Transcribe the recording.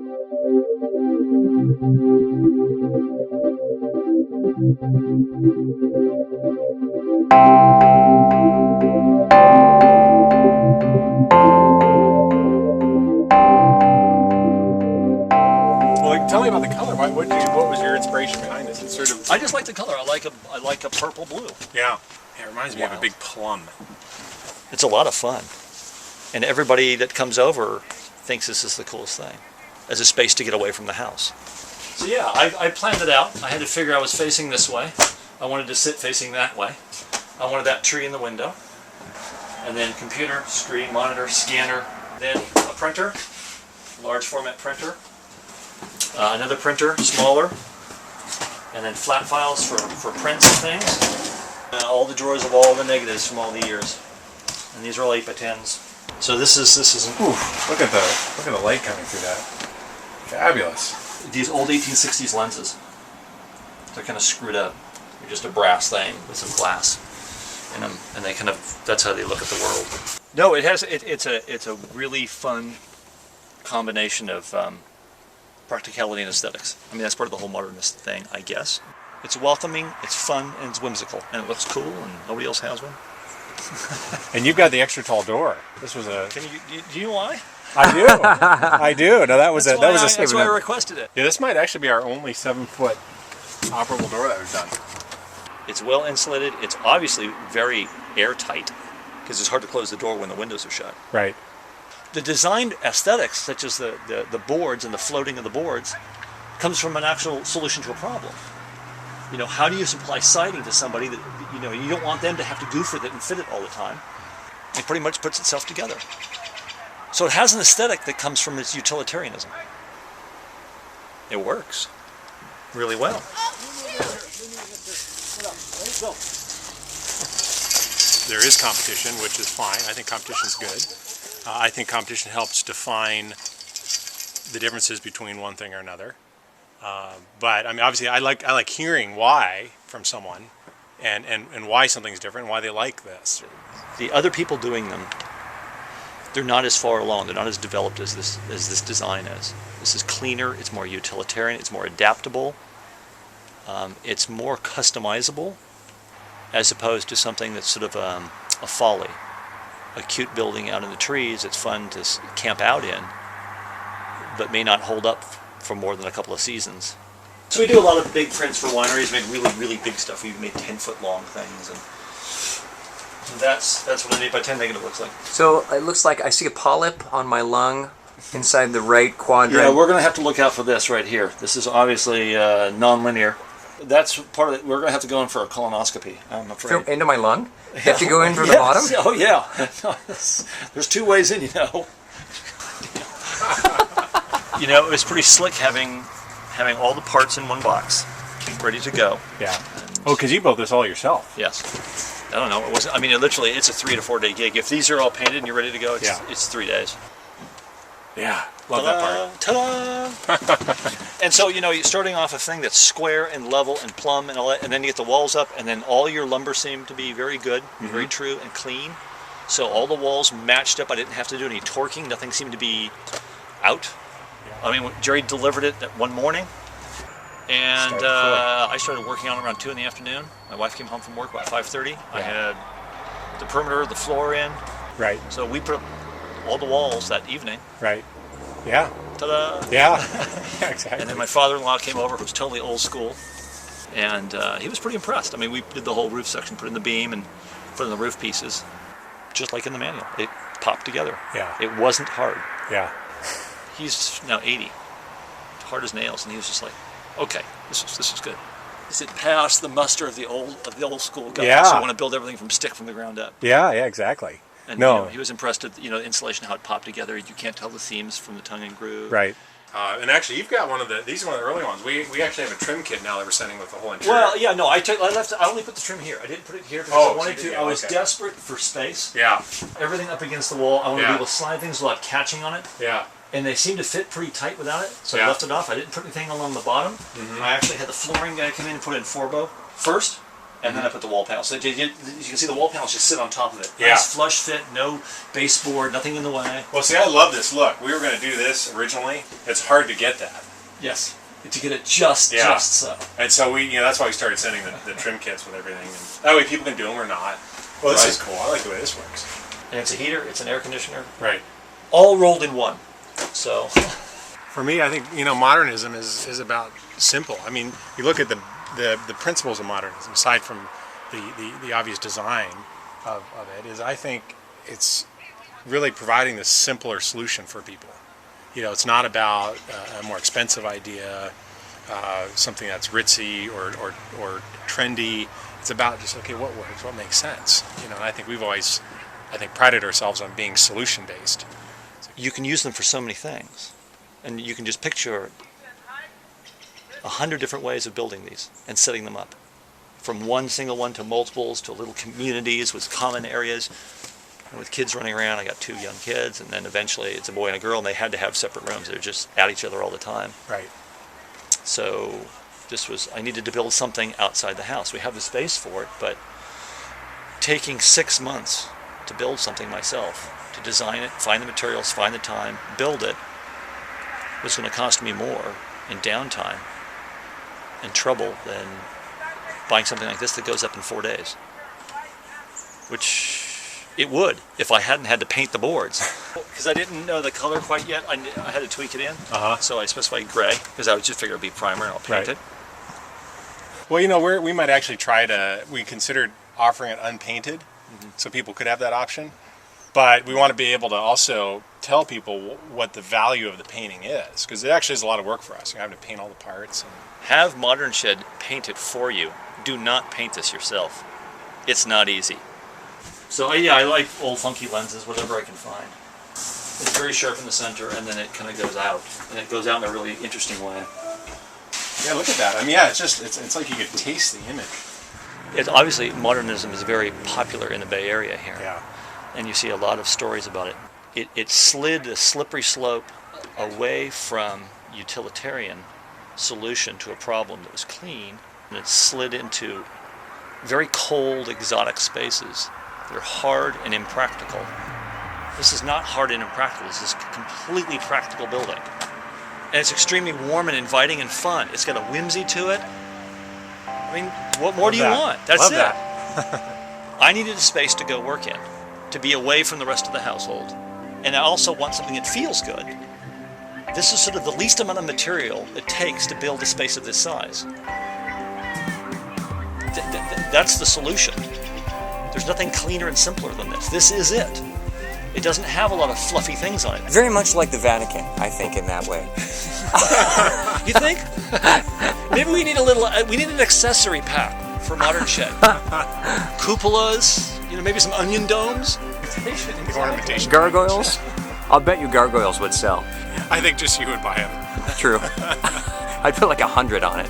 Well, tell me about the color. What was your inspiration behind this? It's sort of. I just like the color. I like a purple blue. Yeah. It reminds me of a big plum. It's a lot of fun, and everybody that comes over thinks this is the coolest thing, as a space to get away from the house. So yeah, I planned it out. I had to figure I was facing this way. I wanted to sit facing that way. I wanted that tree in the window, and then computer, screen, monitor, scanner, then a printer, large format printer, another printer, smaller, and then flat files for prints and things. All the drawers of all the negatives from all the years, and these are all 8x10s. So this is. Ooh, look at the light coming through that. Fabulous. These old 1860s lenses. They're kind of screwed up. They're just a brass thing with some glass in them, and they kind of. That's how they look at the world. No, it has. It's a really fun combination of practicality and aesthetics. I mean, that's part of the whole modernist thing, I guess. It's welcoming, it's fun, and it's whimsical, and it looks cool, and nobody else has one. And you've got the extra tall door. This was a. Do you know why? I do. I do. No, that was a. That's why I requested it. Yeah, this might actually be our only 7-foot operable door that we've done. It's well insulated. It's obviously very airtight because it's hard to close the door when the windows are shut. Right. The design aesthetics, such as the boards and the floating of the boards, comes from an actual solution to a problem. You know, how do you supply siding to somebody that, you know, you don't want them to have to goof with it and fit it all the time? It pretty much puts itself together. So it has an aesthetic that comes from its utilitarianism. It works really well. There is competition, which is fine. I think competition's good. I think competition helps define the differences between one thing or another. But I mean, obviously, I like hearing why from someone, and why something's different, and why they like this. The other people doing them, they're not as far along. They're not as developed as this design is. This is cleaner. It's more utilitarian. It's more adaptable. It's more customizable, as opposed to something that's sort of a folly, a cute building out in the trees. It's fun to camp out in, but may not hold up for more than a couple of seasons. So we do a lot of big prints for wineries. We make really, really big stuff. We've made 10-foot long things, and that's what an 8x10 negative looks like. So it looks like I see a polyp on my lung inside the right quadrant. Yeah, we're going to have to look out for this right here. This is obviously non-linear. That's part of it. We're going to have to go in for a colonoscopy, I'm afraid. Into my lung? You have to go in from the bottom? Oh, yeah. There's 2 ways in, you know. You know, it was pretty slick having all the parts in one box, ready to go. Yeah. Oh, because you built this all yourself. Yes. I don't know. It wasn't. I mean, it's a 3 to 4 day gig. If these are all painted and you're ready to go, it's 3 days. Yeah. Love that part. Ta-da! And so, you know, you're starting off a thing that's square and level and plumb and all that, and then you get the walls up, and then all your lumber seemed to be very good, very true and clean. So all the walls matched up. I didn't have to do any torquing. Nothing seemed to be out. I mean, Jerry delivered it one morning, and I started working on it around 2 in the afternoon. My wife came home from work about 5:30. Yeah. I had the perimeter, the floor in. Right. So we put up all the walls that evening. Right. Yeah. Ta-da! Yeah. Yeah, exactly. And then my father-in-law came over, who's totally old school, and he was pretty impressed. I mean, we did the whole roof section, put in the beam and put in the roof pieces, just like in the manual. It popped together. Yeah. It wasn't hard. Yeah. He's now 80, hard as nails, and he was just like, "Okay, this is good." Is it past the muster of the old school guys who want to build everything from the ground up? Yeah, exactly. And you know, he was impressed at the insulation, how it popped together. You can't tell the seams from the tongue and groove. Right. And actually, you've got these are one of the early ones. We actually have a trim kit now that we're sending with the whole interior. Well, yeah, no, I only put the trim here. I didn't put it here because I wanted to. I was desperate for space. Yeah. Everything up against the wall. I wanted to be able to slide things without catching on it. Yeah. And they seemed to fit pretty tight without it, so I left it off. I didn't put anything along the bottom. I actually had the flooring guy come in and put in Forbo first, and then I put the wall panels. So you can see the wall panels just sit on top of it. Yeah. Nice flush fit, no baseboard, nothing in the way. Well, see, I love this look. We were going to do this originally. It's hard to get that. Yes, to get it just so. And so that's why we started sending the trim kits with everything. And that way people can do them or not. Well, this is cool. I like the way this works. And it's a heater, it's an air conditioner. Right. All rolled in one. So. For me, I think, modernism is about simple. I mean, you look at the principles of modernism, aside from the obvious design of it, is I think it's really providing the simpler solution for people. It's not about a more expensive idea, something that's ritzy or trendy. It's about just, okay, what works, what makes sense. And I think we've always, prided ourselves on being solution-based. You can use them for so many things. And you can just picture 100 different ways of building these and setting them up. From one single one to multiples to little communities with common areas. And with kids running around, I got 2 young kids, and then eventually it's a boy and a girl, and they had to have separate rooms. They're just at each other all the time. Right. So I needed to build something outside the house. We have the space for it, but taking 6 months to build something myself, to design it, find the materials, find the time, build it, was going to cost me more in downtime and trouble than buying something like this that goes up in 4 days. Which it would if I hadn't had to paint the boards. Because I didn't know the color quite yet, I had to tweak it in. So I specified gray, because I would just figure it would be primer and I'll paint it. Well, we might actually we considered offering it unpainted, so people could have that option. But we want to be able to also tell people what the value of the painting is, because it actually is a lot of work for us. You have to paint all the parts. Have Modern Shed paint it for you. Do not paint this yourself. It's not easy. So I like old funky lenses, whatever I can find. It's very sharp in the center, and then it kind of goes out, and it goes out in a really interesting way. Yeah, look at that. I mean, it's like you could taste the image. Obviously, modernism is very popular in the Bay Area here. Yeah. And you see a lot of stories about it. It slid a slippery slope away from utilitarian solution to a problem that was clean, and it slid into very cold, exotic spaces. They're hard and impractical. This is not hard and impractical. This is a completely practical building. And it's extremely warm and inviting and fun. It's got a whimsy to it. I mean, what more do you want? That's it. I needed a space to go work in, to be away from the rest of the household. And I also want something that feels good. This is sort of the least amount of material it takes to build a space of this size. That's the solution. There's nothing cleaner and simpler than this. This is it. It doesn't have a lot of fluffy things on it. Very much like the Vatican, I think, in that way. You think? Maybe we need we need an accessory pack for Modern Shed. Cupolas, maybe some onion domes. Ornamentation. Gargoyles? I'll bet you gargoyles would sell. I think just you would buy them. True. I'd put like 100 on it.